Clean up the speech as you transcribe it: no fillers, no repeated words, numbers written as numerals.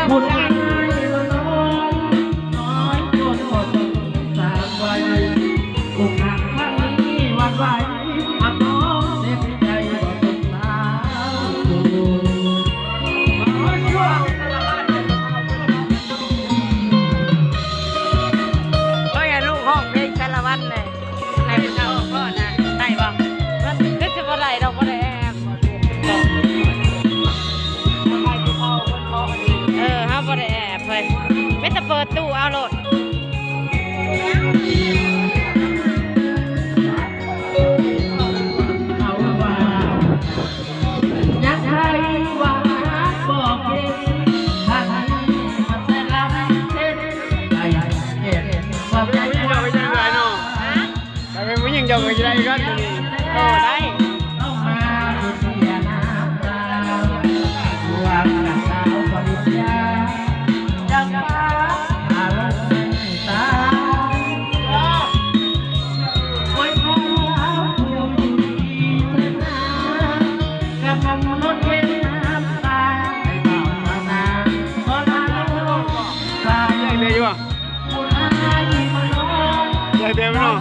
ผู้ชายมันน้องน้อยคนอดสามวัยอกหักครั้งนี้วันไหวอับน้องเด็กใจบ่สงสารก็อย่าลูกห้องเพลงสารวัตรเลยให้เป็นเอาพ่อนะได้บ่มันคือจะบ่ได้ดอกบ่ได้แอบเฮาบ่ได้แอบเพิ่นไม่จะเปิดตู้เอาโลดเอาว่าอยากให้ว่าบอกเองท่านมันแต่ละเส้นใจเย็นความใจว่าไม่ใช่ไรเนาะแต่เป็นผู้หญิงจะไม่ได้กันนี่ได้ต้องมาเสียน้ำตาหลังจากสาวปริญญายังฟ้าอารมณ์ตาโอ้ยพอผู้ดีเถิดนะกำลังลดเย็นน้ำตาให้เบามานาพอลาลูกตาใหญ่เลยอยู่อ่ะคุณอายมาน้อง ใหญ่เต็มเนาะ